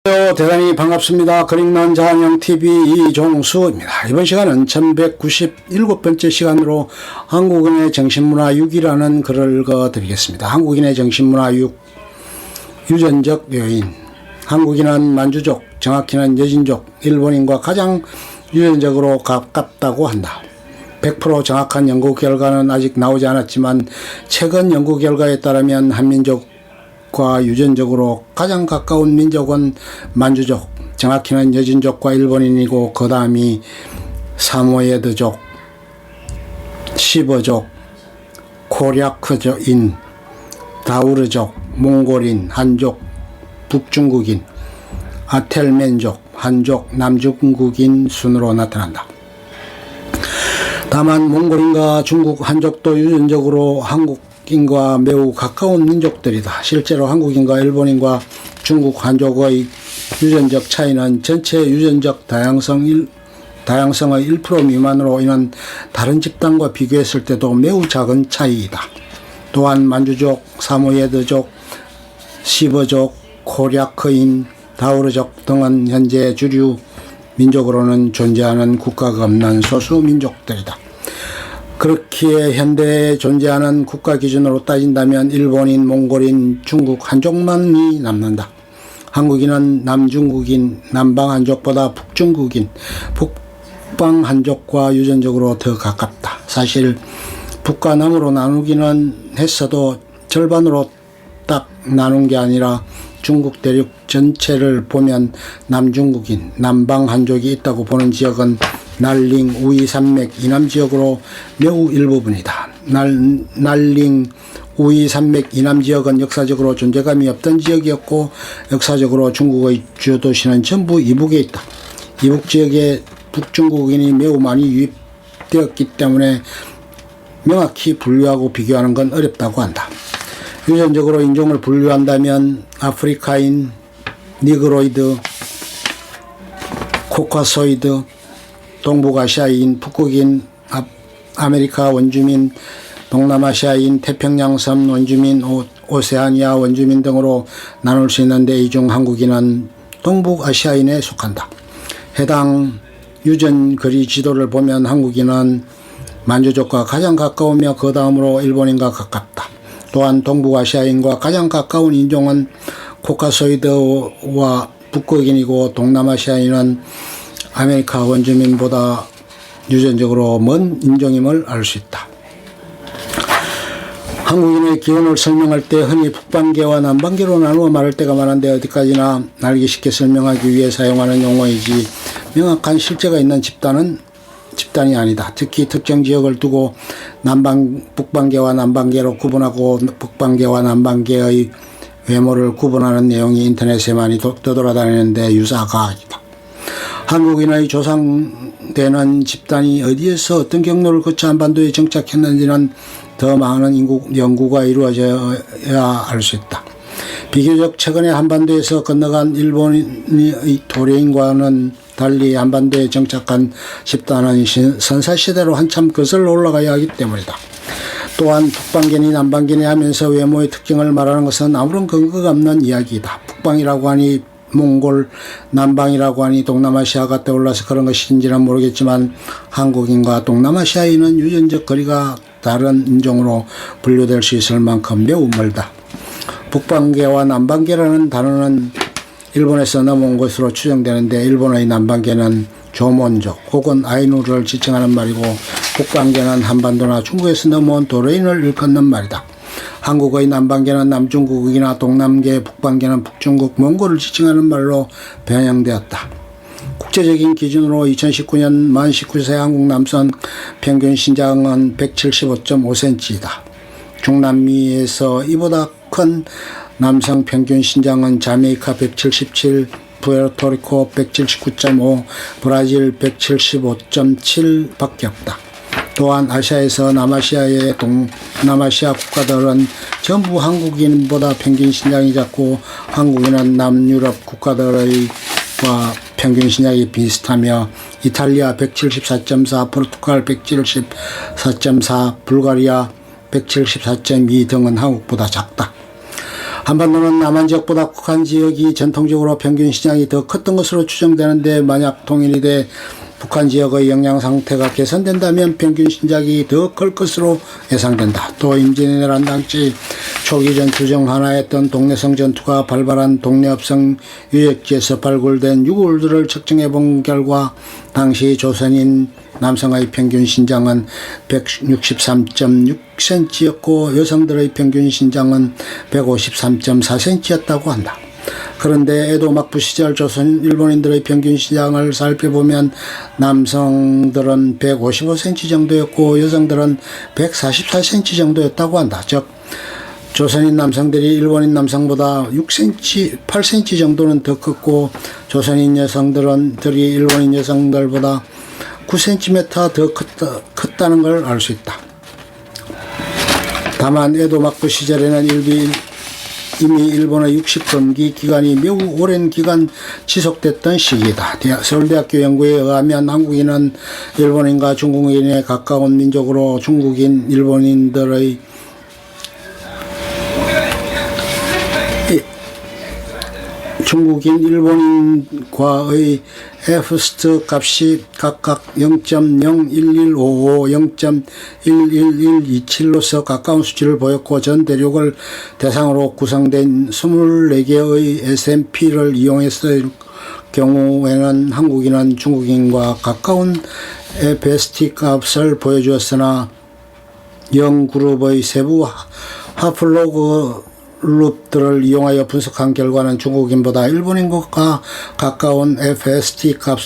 대단히 반갑습니다. 그릭난 자연형TV 이종수입니다. 이번 시간은 1197번째 시간으로 한국인의 정신문화 6이라는 글을 읽어드리겠습니다. 한국인의 정신문화 6, 유전적 요인. 한국인은 만주족, 정확히는 여진족, 일본인과 가장 유전적으로 가깝다고 한다. 100% 정확한 연구 결과는 아직 나오지 않았지만 최근 연구 결과에 따르면 한민족 과 유전적으로 가장 가까운 민족은 만주족, 정확히는 여진족과 일본인이고 그 다음이 사모예드족, 시버족, 코리아크족인, 다우르족, 몽골인, 한족, 북중국인, 아텔멘족, 한족, 남중국인 순으로 나타난다. 다만 몽골인과 중국 한족도 유전적으로 한국인과 매우 가까운 민족들이다. 실제로 한국인과 일본인과 중국 한족의 유전적 차이는 전체 유전적 다양성의 1% 미만으로 인한 다른 집단과 비교했을 때도 매우 작은 차이이다. 또한 만주족, 사모예드족, 시버족, 코리아크인, 다우르족 등은 현재 주류 민족으로는 존재하는 국가가 없는 소수 민족들이다. 그렇기에 현대에 존재하는 국가 기준으로 따진다면 일본인, 몽골인, 중국 한족만이 남는다. 한국인은 남중국인, 남방 한족보다 북중국인, 북방 한족과 유전적으로 더 가깝다. 사실 북과 남으로 나누기는 했어도 절반으로 딱 나눈 게 아니라 중국 대륙 전체를 보면 남중국인, 남방 한족이 있다고 보는 지역은 날링, 우이 산맥 이남 지역으로 매우 일부분이다. 날링, 우이 산맥 이남 지역은 역사적으로 존재감이 없던 지역이었고 역사적으로 중국의 주요 도시는 전부 이북에 있다. 이북 지역에 북중국인이 매우 많이 유입되었기 때문에 명확히 분류하고 비교하는 건 어렵다고 한다. 유전적으로 인종을 분류한다면 아프리카인, 니그로이드, 코카소이드, 동북아시아인, 북극인, 아메리카 원주민, 동남아시아인, 태평양섬 원주민, 오세아니아 원주민 등으로 나눌 수 있는데 이 중 한국인은 동북아시아인에 속한다. 해당 유전거리 지도를 보면 한국인은 만주족과 가장 가까우며 그 다음으로 일본인과 가깝다. 또한 동북아시아인과 가장 가까운 인종은 코카소이드와 북극인이고 동남아시아인은 아메리카 원주민보다 유전적으로 먼 인종임을 알 수 있다. 한국인의 기원을 설명할 때 흔히 북방계와 남방계로 나누어 말할 때가 많은데 어디까지나 알기 쉽게 설명하기 위해 사용하는 용어이지 명확한 실제가 있는 집단이 아니다. 특히 특정 지역을 두고 북방계와 남방계로 구분하고 북방계와 남방계의 외모를 구분하는 내용이 인터넷에 많이 떠돌아다니는데 유사가이다. 한국인의 조상되는 집단이 어디에서 어떤 경로를 거쳐 한반도에 정착했는지는 더 많은 연구가 이루어져야 알 수 있다. 비교적 최근에 한반도에서 건너간 일본의 도래인과는 달리 한반도에 정착한 집단은 선사시대로 한참 거슬러 올라가야 하기 때문이다. 또한 북방계니 남방계니 하면서 외모의 특징을 말하는 것은 아무런 근거가 없는 이야기이다. 북방이라고 하니 몽골, 남방이라고 하니 동남아시아가 떠올라서 그런 것인지는 모르겠지만 한국인과 동남아시아인은 유전적 거리가 다른 인종으로 분류될 수 있을 만큼 매우 멀다. 북방계와 남방계라는 단어는 일본에서 넘어온 것으로 추정되는데 일본의 남방계는 조몬족 혹은 아이누를 지칭하는 말이고 북방계는 한반도나 중국에서 넘어온 도레인을 일컫는 말이다. 한국의 남방계는 남중국이나 동남계, 북방계는 북중국, 몽골을 지칭하는 말로 변형되었다. 국제적인 기준으로 2019년 만 19세 한국 남성 평균 신장은 175.5cm이다. 중남미에서 이보다 큰 남성 평균 신장은 자메이카 177, 푸에르토리코 179.5, 브라질 175.7 밖에 없다. 또한 아시아에서 남아시아의 동남아시아 국가들은 전부 한국인보다 평균 신장이 작고 한국인은 남유럽 국가들과 평균 신장이 비슷하며 이탈리아 174.4, 포르투갈 174.4, 불가리아 174.2 등은 한국보다 작다. 한반도는 남한 지역보다 북한 지역이 전통적으로 평균 시장이 더 컸던 것으로 추정되는데, 만약 통일이 돼 북한 지역의 영양 상태가 개선된다면 평균 신작이 더 클 것으로 예상된다. 또 임진왜란 당시 초기 전투 중 하나였던 동래성 전투가 발발한 동래읍성 유적지에서 발굴된 유골들을 측정해 본 결과 당시 조선인 남성의 평균 신장은 163.6cm였고 여성들의 평균 신장은 153.4cm였다고 한다. 그런데 에도 막부 시절 조선 일본인들의 평균 신장을 살펴보면 남성들은 155cm 정도였고 여성들은 144cm 정도였다고 한다. 즉 조선인 남성들이 일본인 남성보다 6cm, 8cm 정도는 더 컸고 조선인 여성들이 일본인 여성들보다 9cm 더 컸다는 걸 알 수 있다. 다만 에도 막부 시절에는 이미 일본의 육식금기 기간이 매우 오랜 기간 지속됐던 시기이다. 서울대학교 연구에 의하면 한국인은 일본인과 중국인에 가까운 민족으로 중국인 일본인과의 F스트 값이 각각 0.01155, 0.11127로서 가까운 수치를 보였고 전 대륙을 대상으로 구성된 24개의 SMP를 이용했을 경우에는 한국인은 중국인과 가까운 FST 값을 보여주었으나 0그룹의 세부 하플로그룹들을 이용하여 분석한 결과는 중국인보다 일본인과 가까운 FST 값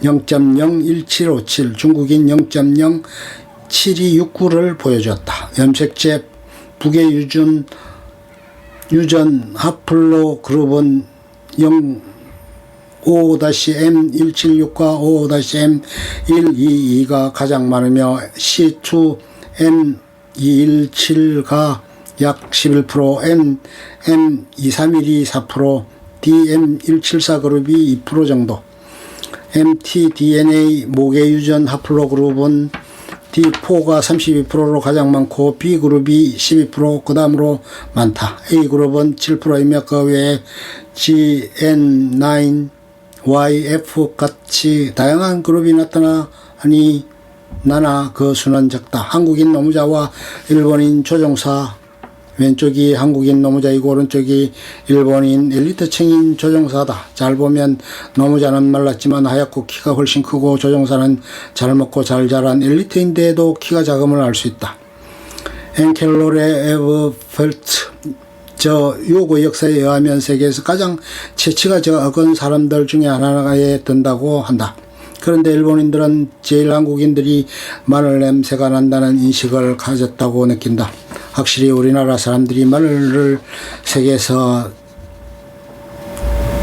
0.01757, 중국인 0.07269를 보여주었다. 염색체 북의 유전 하플로그룹은 5-M176과 5-M122가 가장 많으며 C2M217가 약 11%, M231이 4%, DM174 그룹이 2% 정도, mtDNA 모계유전 하플로그룹은 D4가 32%로 가장 많고 B그룹이 12% 그 다음으로 많다. A그룹은 7%이며 그 외에 GN9, YF 같이 다양한 그룹이 나타나니 나나 그 수는 적다. 한국인 노무자와 일본인 조종사, 왼쪽이 한국인 노무자이고 오른쪽이 일본인 엘리트층인 조종사다. 잘 보면 노무자는 말랐지만 하얗고 키가 훨씬 크고 조종사는 잘 먹고 잘 자란 엘리트인데도 키가 작음을 알 수 있다. 엔켈로레 에브펠트 저 유고 역사에 의하면 세계에서 가장 체치가 적은 사람들 중에 하나에 든다고 한다. 그런데 일본인들은 제일 한국인들이 마늘 냄새가 난다는 인식을 가졌다고 느낀다. 확실히 우리나라 사람들이 마늘을 세계에서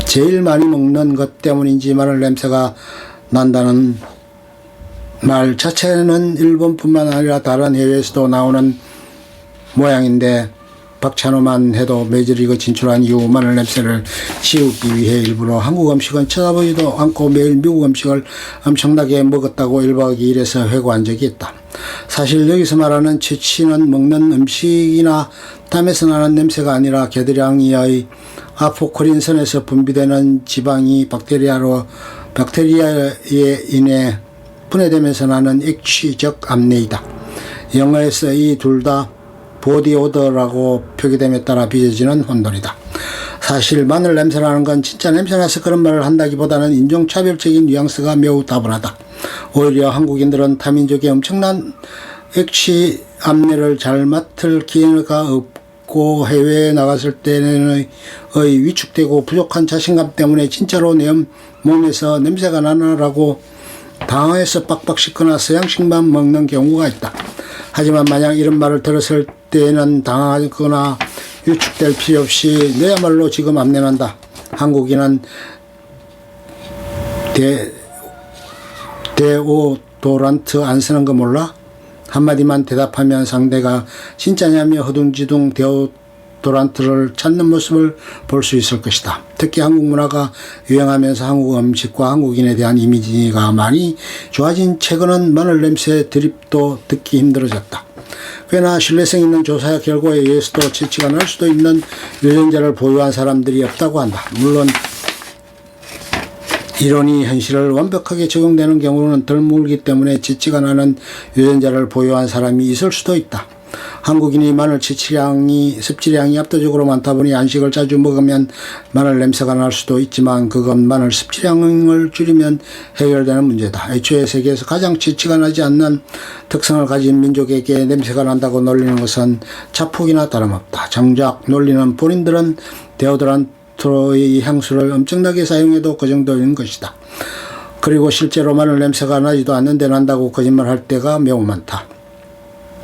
제일 많이 먹는 것 때문인지 마늘 냄새가 난다는 말 자체는 일본뿐만 아니라 다른 해외에서도 나오는 모양인데 박찬호만 해도 메이저리그 진출한 이후 마늘 냄새를 지우기 위해 일부러 한국 음식은 쳐다보지도 않고 매일 미국 음식을 엄청나게 먹었다고 1박 2일에서 회고한 적이 있다. 사실 여기서 말하는 채취는 먹는 음식이나 땀에서 나는 냄새가 아니라 겨드랑이의 아포크린선에서 분비되는 지방이 박테리아에 인해 분해되면서 나는 액취적 암내이다. 영어에서 이 둘 다 보디 오더라고 표기됨에 따라 빚어지는 혼돈이다. 사실 마늘 냄새나는 건 진짜 냄새나서 그런 말을 한다기보다는 인종차별적인 뉘앙스가 매우 다분하다. 오히려 한국인들은 타민족의 엄청난 액취 암내를 잘 맡을 기회가 없고 해외에 나갔을 때의 위축되고 부족한 자신감 때문에 진짜로 내 몸에서 냄새가 나나라고 당황해서 빡빡 씻거나 서양식만 먹는 경우가 있다. 하지만 만약 이런 말을 들었을 때는 당황하거나 위축될 필요 없이 너야말로 지금 암내난다. 한국인은 데오도란트 안 쓰는 거 몰라? 한마디만 대답하면 상대가 진짜냐며 허둥지둥 데오도란트를 찾는 모습을 볼 수 있을 것이다. 특히 한국 문화가 유행하면서 한국 음식과 한국인에 대한 이미지가 많이 좋아진 최근은 마늘 냄새 드립도 듣기 힘들어졌다. 꽤나 신뢰성 있는 조사 결과에 의해서도 채취가 날 수도 있는 유전자를 보유한 사람들이 없다고 한다. 물론 이론이 현실을 완벽하게 적용되는 경우는 덜 멀기 때문에 채취가 나는 유전자를 보유한 사람이 있을 수도 있다. 한국인이 마늘 섭취량이 압도적으로 많다 보니 한식을 자주 먹으면 마늘 냄새가 날 수도 있지만 그건 마늘 섭취량을 줄이면 해결되는 문제다. 애초에 세계에서 가장 채취가 나지 않는 특성을 가진 민족에게 냄새가 난다고 놀리는 것은 자폭이나 다름없다. 정작 놀리는 본인들은 데오드란트의 향수를 엄청나게 사용해도 그 정도인 것이다. 그리고 실제로 마늘 냄새가 나지도 않는데 난다고 거짓말할 때가 매우 많다.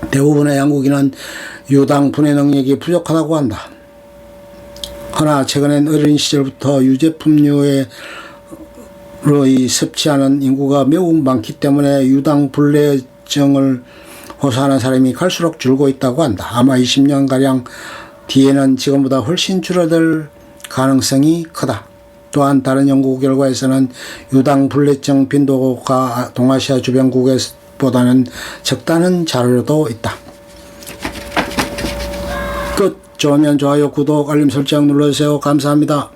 대부분의 한국인은 유당 분해 능력이 부족하다고 한다. 허나 최근엔 어린 시절부터 유제품류의 섭취하는 인구가 매우 많기 때문에 유당 불내증을 호소하는 사람이 갈수록 줄고 있다고 한다. 아마 20년가량 뒤에는 지금보다 훨씬 줄어들 가능성이 크다. 또한 다른 연구 결과에서는 유당 불내증 빈도가 동아시아 주변국보다는 적다는 자료도 있다. 끝. 좋으면 좋아요, 구독, 알림 설정 눌러주세요. 감사합니다.